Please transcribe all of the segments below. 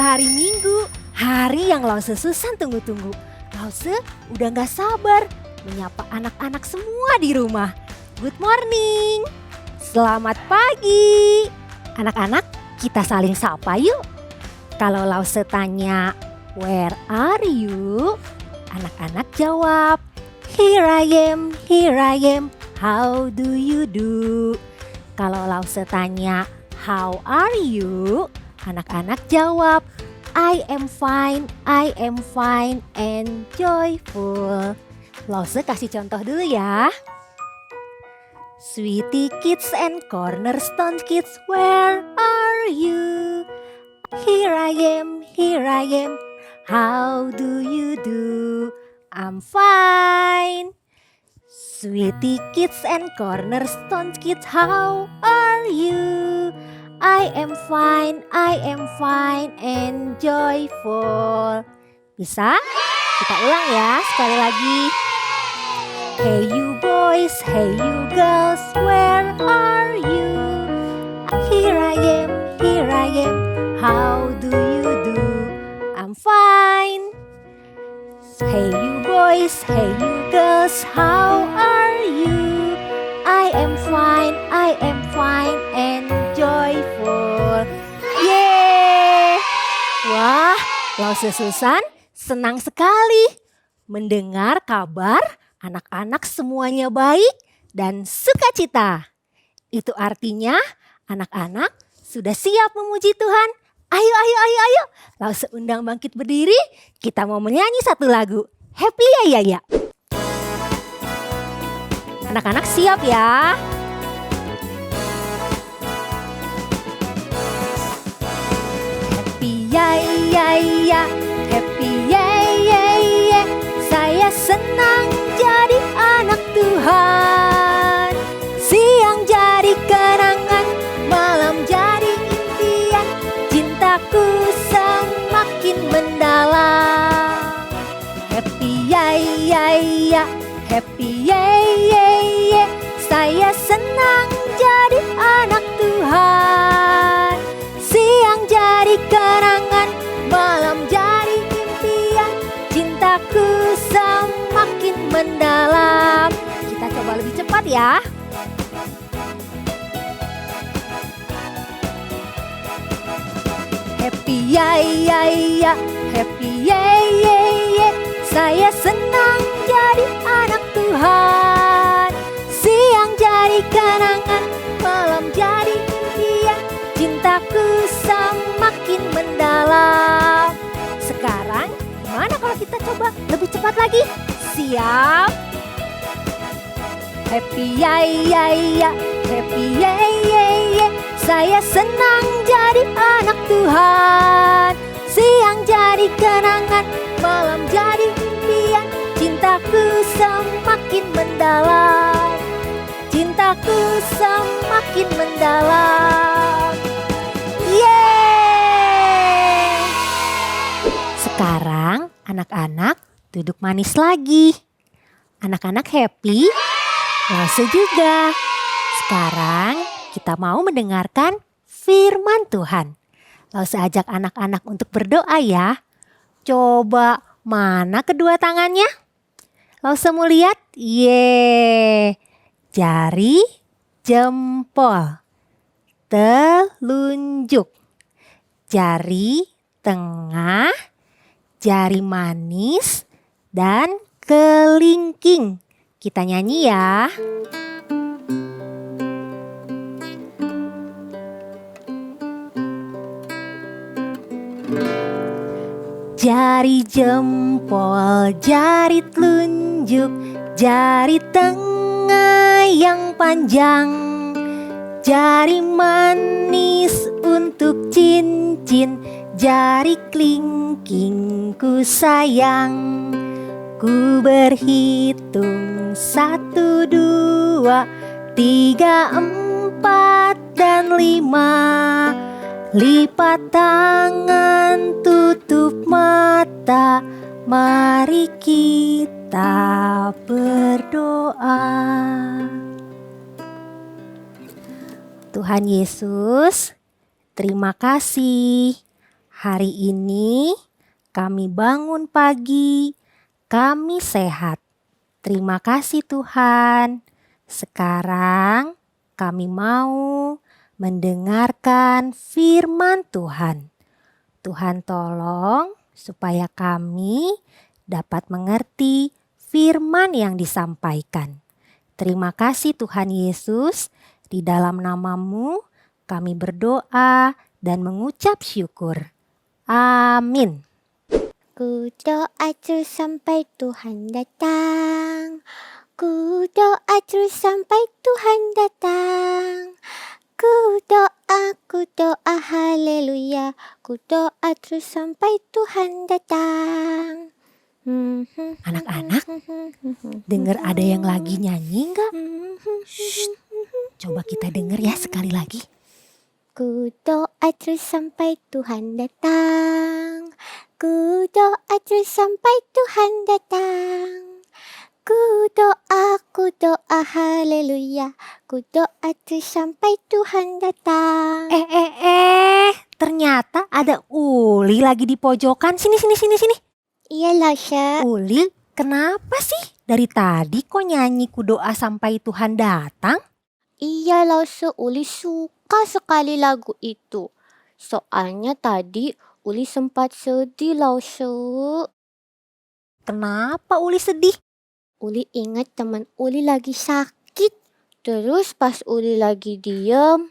Udah hari Minggu, hari yang Lause Susan tunggu-tunggu. Lause udah gak sabar menyapa anak-anak semua di rumah. Good morning, selamat pagi. Anak-anak, kita saling sapa yuk. Kalau Lause tanya, where are you? Anak-anak jawab, here I am, how do you do? Kalau Lause tanya, how are you? Anak-anak jawab, I am fine and joyful. Lause kasih contoh dulu ya. Sweetie kids and cornerstone kids, where are you? Here I am, how do you do? I'm fine. Sweetie kids and cornerstone kids, how are you? I am fine and joyful. Bisa? Kita ulang ya sekali lagi. Hey you boys, hey you girls, where are you? Here I am, how do you do? I'm fine. Hey you boys, hey you girls, how are you? I am fine and joyful. Yeay! Wah, Lause Susan senang sekali mendengar kabar anak-anak semuanya baik dan sukacita. Itu artinya anak-anak sudah siap memuji Tuhan. Ayo. Lause undang bangkit berdiri. Kita mau menyanyi satu lagu. Happy ya. Anak-anak siap ya. Happy ya, happy ya. Saya senang jadi anak Tuhan. Siang jadi kenangan, malam jadi impian. Cintaku semakin mendalam. Happy ya, happy ya. Saya senang jadi anak Tuhan. Siang jadi kenangan, malam jadi impian. Cintaku semakin mendalam. Kita coba lebih cepat ya. Happy ya, happy ya. Saya senang jadi anak Tuhan. Siang jadi kenangan, malam jadi impian. Cintaku semakin mendalam. Sekarang gimana kalau kita coba lebih cepat lagi? Siap? Happy ya, happy ya. Saya senang jadi anak Tuhan. Siang jadi kenangan, malam jadi impian. Cintaku semakin mendalam. Cintaku semakin mendalam. Yeay! Sekarang anak-anak duduk manis lagi. Anak-anak happy? Lause juga. Sekarang kita mau mendengarkan firman Tuhan. Lause ajak anak-anak untuk berdoa ya. Coba mana kedua tangannya? Lause mau lihat? Yeay. Jari jempol, telunjuk, jari tengah, jari manis, dan kelingking. Kita nyanyi ya. Jari jempol, jari telunjuk, jari tengah yang panjang, jari manis untuk cincin, jari kelingking ku sayang. Ku berhitung 1, 2, 3, 4, dan 5. Lipat tangan, tutup mata, mari kita berdoa. Tuhan Yesus, terima kasih. Hari ini kami bangun pagi, kami sehat. Terima kasih Tuhan. Sekarang kami mau mendengarkan firman Tuhan. Tuhan tolong supaya kami dapat mengerti firman yang disampaikan. Terima kasih Tuhan Yesus, di dalam nama-Mu kami berdoa dan mengucap syukur. Amin. Ku doa terus sampai Tuhan datang. Ku doa terus sampai Tuhan datang. Ku doa haleluya. Ku doa terus sampai Tuhan datang. Anak-anak, dengar ada yang lagi nyanyi nggak? Coba kita dengar ya sekali lagi. Ku doa terus sampai Tuhan datang. Ku doa terus sampai Tuhan datang. Ku doa haleluya. Ku doa terus sampai Tuhan datang. Ternyata ada Uli lagi di pojokan. Sini. Iya Lasha. Uli, kenapa sih? Dari tadi kok nyanyi ku doa sampai Tuhan datang? Iya Lasha, Uli suka sekali lagu itu. Soalnya tadi Uli sempat sedih Lasha. Kenapa Uli sedih? Uli ingat teman Uli lagi sakit. Terus pas Uli lagi diem,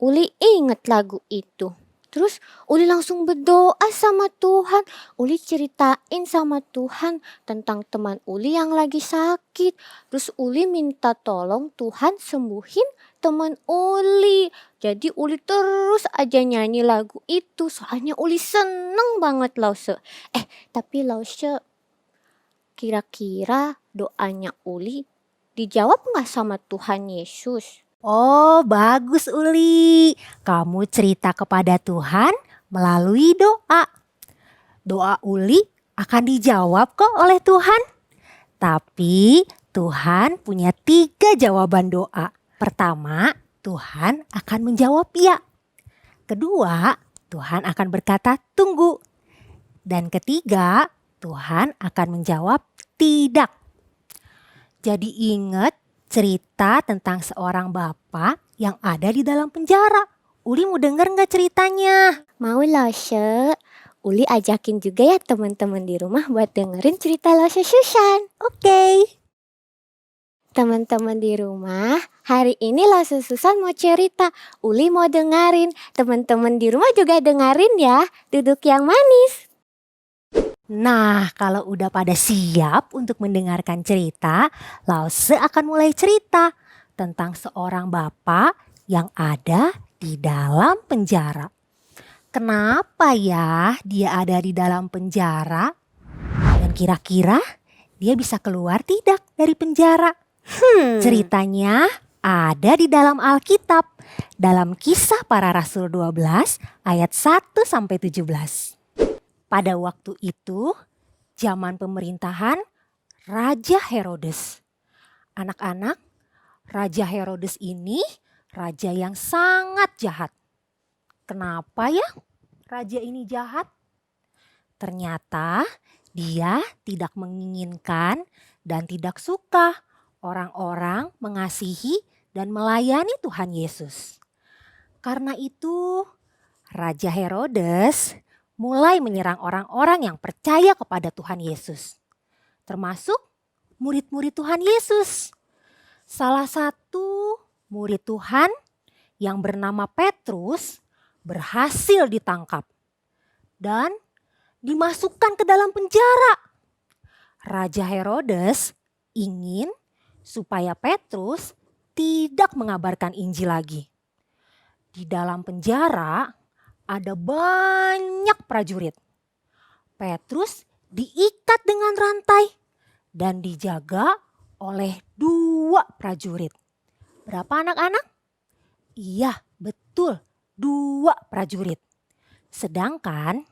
Uli ingat lagu itu. Terus Uli langsung berdoa sama Tuhan. Uli ceritain sama Tuhan tentang teman Uli yang lagi sakit. Terus Uli minta tolong Tuhan sembuhin teman Uli. Jadi Uli terus aja nyanyi lagu itu. Soalnya Uli seneng banget Lause. Tapi Lause, kira-kira doanya Uli dijawab gak sama Tuhan Yesus? Oh, bagus Uli. Kamu cerita kepada Tuhan melalui doa. Doa Uli akan dijawab kok oleh Tuhan. Tapi Tuhan punya 3 jawaban doa. Pertama, Tuhan akan menjawab ya. Kedua, Tuhan akan berkata tunggu. Dan ketiga, Tuhan akan menjawab tidak. Jadi ingat cerita tentang seorang bapak yang ada di dalam penjara. Uli mau denger gak ceritanya? Mau Lasha. Uli ajakin juga ya teman-teman di rumah buat dengerin cerita Lasha Susan. Oke. Teman-teman di rumah, hari ini Lasha Susan mau cerita. Uli mau dengerin. Teman-teman di rumah juga dengerin ya. Duduk yang manis. Nah, kalau udah pada siap untuk mendengarkan cerita, Lause akan mulai cerita tentang seorang bapak yang ada di dalam penjara. Kenapa ya dia ada di dalam penjara? Dan kira-kira dia bisa keluar tidak dari penjara? Ceritanya ada di dalam Alkitab, dalam Kisah Para Rasul 12 ayat 1-17. Pada waktu itu, zaman pemerintahan Raja Herodes. Anak-anak, Raja Herodes ini raja yang sangat jahat. Kenapa ya raja ini jahat? Ternyata dia tidak menginginkan dan tidak suka orang-orang mengasihi dan melayani Tuhan Yesus. Karena itu, Raja Herodes mulai menyerang orang-orang yang percaya kepada Tuhan Yesus, termasuk murid-murid Tuhan Yesus. Salah satu murid Tuhan yang bernama Petrus berhasil ditangkap dan dimasukkan ke dalam penjara. Raja Herodes ingin supaya Petrus tidak mengabarkan Injil lagi. Di dalam penjara ada banyak prajurit. Petrus diikat dengan rantai dan dijaga oleh 2 prajurit. Berapa anak-anak? Iya, betul, 2 prajurit. Sedangkan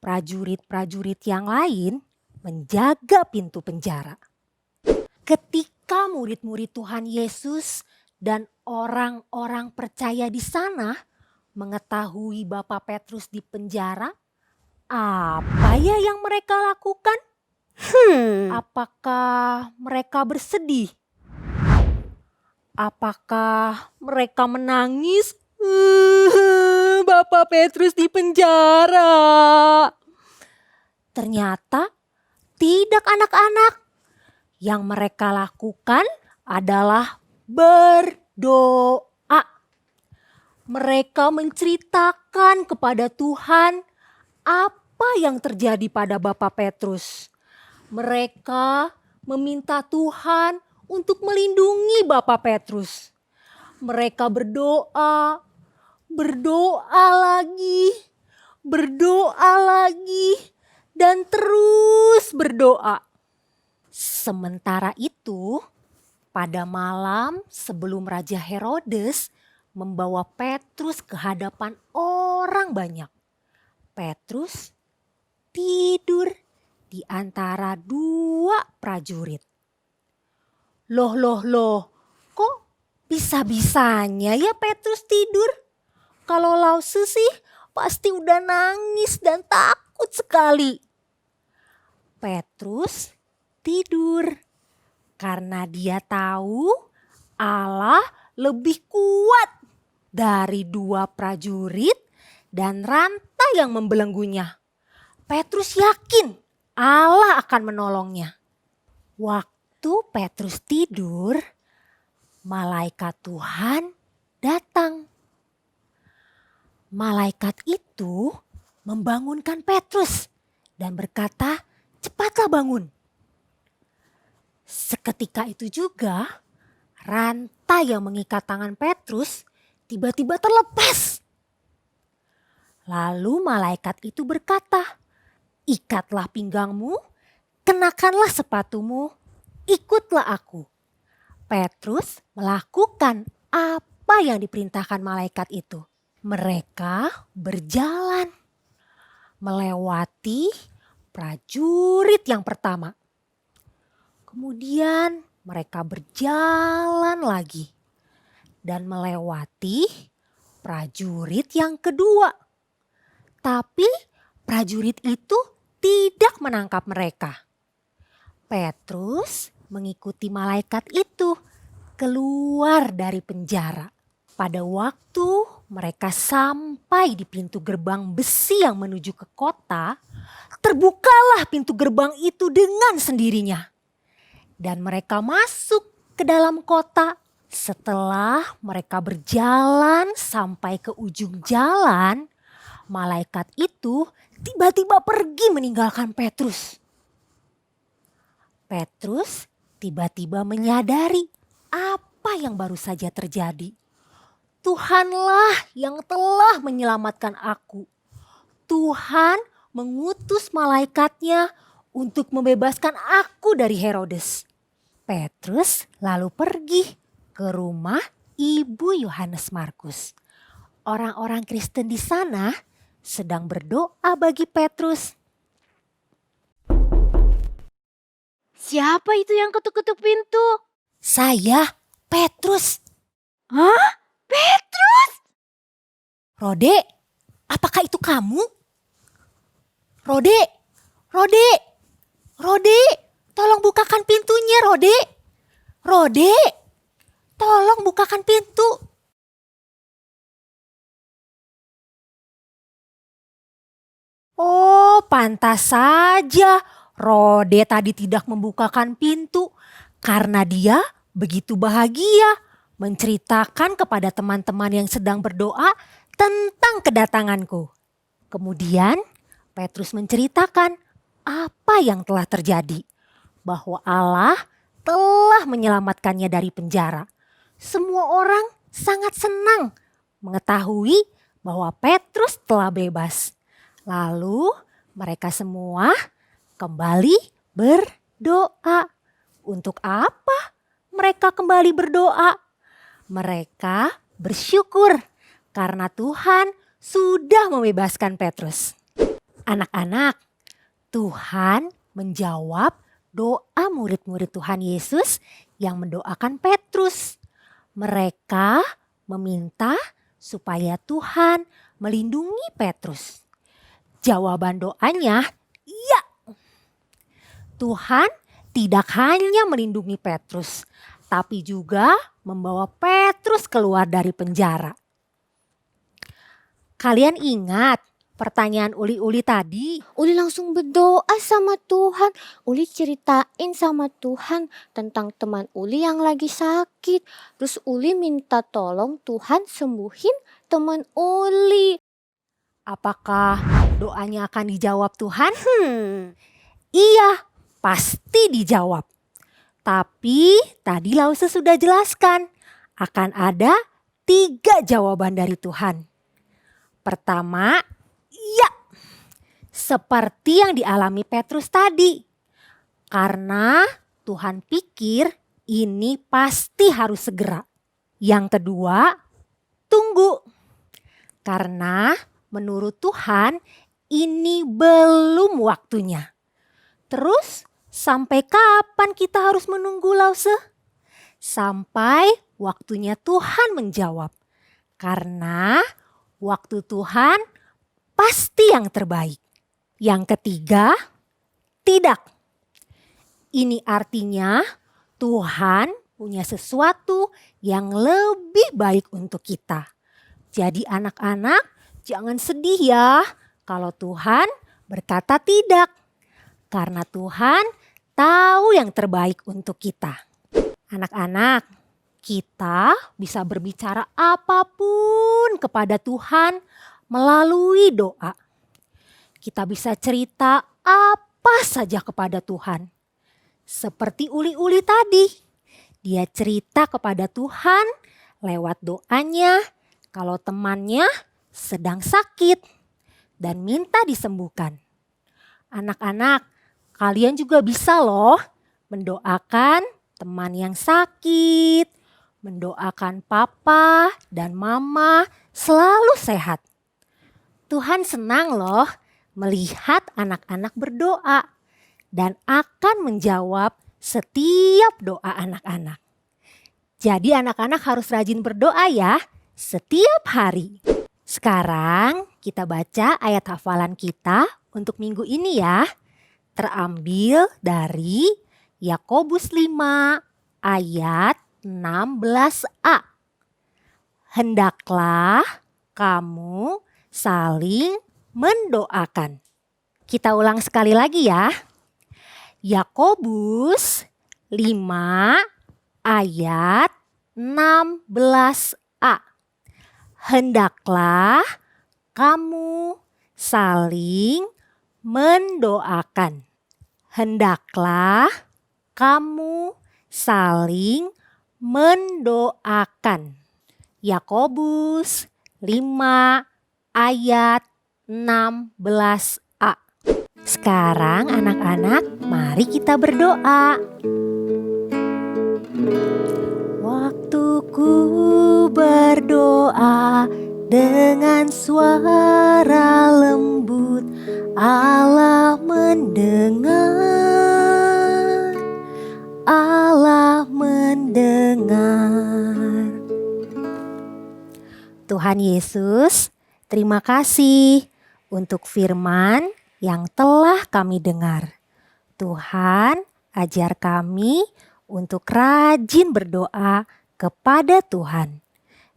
prajurit-prajurit yang lain menjaga pintu penjara. Ketika murid-murid Tuhan Yesus dan orang-orang percaya di sana mengetahui Bapak Petrus di penjara, apa ya yang mereka lakukan? Apakah mereka bersedih? Apakah mereka menangis? Bapak Petrus di penjara. Ternyata tidak, anak-anak. Yang mereka lakukan adalah berdoa. Mereka menceritakan kepada Tuhan apa yang terjadi pada Bapak Petrus. Mereka meminta Tuhan untuk melindungi Bapak Petrus. Mereka berdoa lagi, dan terus berdoa. Sementara itu, pada malam sebelum Raja Herodes membawa Petrus ke hadapan orang banyak, Petrus tidur di antara dua prajurit. Loh, kok bisa-bisanya ya Petrus tidur? Kalau Lause sih pasti udah nangis dan takut sekali. Petrus tidur karena dia tahu Allah lebih kuat dari dua prajurit dan rantai yang membelenggunya. Petrus yakin Allah akan menolongnya. Waktu Petrus tidur, malaikat Tuhan datang. Malaikat itu membangunkan Petrus dan berkata, "Cepatlah bangun." Seketika itu juga rantai yang mengikat tangan Petrus tiba-tiba terlepas. Lalu malaikat itu berkata, "Ikatlah pinggangmu, kenakanlah sepatumu, ikutlah aku." Petrus melakukan apa yang diperintahkan malaikat itu. Mereka berjalan melewati prajurit yang pertama. Kemudian mereka berjalan lagi dan melewati prajurit yang kedua. Tapi prajurit itu tidak menangkap mereka. Petrus mengikuti malaikat itu keluar dari penjara. Pada waktu mereka sampai di pintu gerbang besi yang menuju ke kota, terbukalah pintu gerbang itu dengan sendirinya. Dan mereka masuk ke dalam kota. Setelah mereka berjalan sampai ke ujung jalan, malaikat itu tiba-tiba pergi meninggalkan Petrus. Petrus tiba-tiba menyadari apa yang baru saja terjadi. Tuhanlah yang telah menyelamatkan aku. Tuhan mengutus malaikatnya untuk membebaskan aku dari Herodes. Petrus lalu pergi ke rumah Ibu Yohanes Markus. Orang-orang Kristen di sana sedang berdoa bagi Petrus. Siapa itu yang ketuk-ketuk pintu? "Saya, Petrus." Hah? Petrus? "Rode, apakah itu kamu?" Rode, tolong bukakan pintunya, Rode. Rode, tolong bukakan pintu." Oh, pantas saja Rode tadi tidak membukakan pintu karena dia begitu bahagia menceritakan kepada teman-teman yang sedang berdoa tentang kedatanganku. Kemudian Petrus menceritakan apa yang telah terjadi, bahwa Allah telah menyelamatkannya dari penjara. Semua orang sangat senang mengetahui bahwa Petrus telah bebas. Lalu mereka semua kembali berdoa. Untuk apa mereka kembali berdoa? Mereka bersyukur karena Tuhan sudah membebaskan Petrus. Anak-anak, Tuhan menjawab doa murid-murid Tuhan Yesus yang mendoakan Petrus. Mereka meminta supaya Tuhan melindungi Petrus? Jawaban doanya, iya. Tuhan tidak hanya melindungi Petrus, tapi juga membawa Petrus keluar dari penjara. Kalian ingat pertanyaan Uli-Uli tadi? Uli langsung berdoa sama Tuhan. Uli ceritain sama Tuhan tentang teman Uli yang lagi sakit. Terus Uli minta tolong Tuhan sembuhin teman Uli. Apakah doanya akan dijawab Tuhan? Iya, pasti dijawab. Tapi tadi Lause sudah jelaskan, akan ada 3 jawaban dari Tuhan. Pertama, iya, seperti yang dialami Petrus tadi. Karena Tuhan pikir ini pasti harus segera. Yang kedua, tunggu. Karena menurut Tuhan ini belum waktunya. Terus sampai kapan kita harus menunggu, Lause? Sampai waktunya Tuhan menjawab. Karena waktu Tuhan pasti yang terbaik. Yang ketiga, tidak. Ini artinya Tuhan punya sesuatu yang lebih baik untuk kita. Jadi anak-anak jangan sedih ya kalau Tuhan berkata tidak. Karena Tuhan tahu yang terbaik untuk kita. Anak-anak, kita bisa berbicara apapun kepada Tuhan melalui doa. Kita bisa cerita apa saja kepada Tuhan. Seperti Uli-Uli tadi. Dia cerita kepada Tuhan lewat doanya kalau temannya sedang sakit dan minta disembuhkan. Anak-anak, kalian juga bisa loh mendoakan teman yang sakit, mendoakan papa dan mama selalu sehat. Tuhan senang loh melihat anak-anak berdoa dan akan menjawab setiap doa anak-anak. Jadi anak-anak harus rajin berdoa ya setiap hari. Sekarang kita baca ayat hafalan kita untuk minggu ini ya. Terambil dari Yakobus 5 ayat 16a. Hendaklah kamu saling mendoakan. Kita ulang sekali lagi ya. Yakobus 5 ayat 16a. Hendaklah kamu saling mendoakan. Hendaklah kamu saling mendoakan. Yakobus 5 ayat 16a. Sekarang anak-anak, mari kita berdoa. Waktuku berdoa dengan suara lembut, Allah mendengar, Allah mendengar. Tuhan Yesus, terima kasih untuk firman yang telah kami dengar. Tuhan, ajar kami untuk rajin berdoa kepada Tuhan.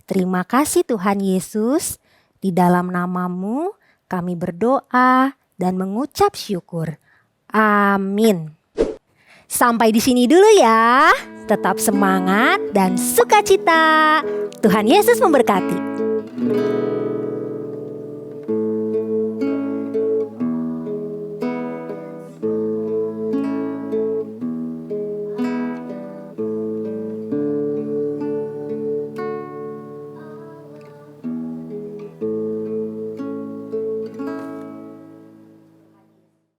Terima kasih Tuhan Yesus, di dalam nama-Mu kami berdoa dan mengucap syukur. Amin. Sampai di sini dulu ya. Tetap semangat dan sukacita. Tuhan Yesus memberkati.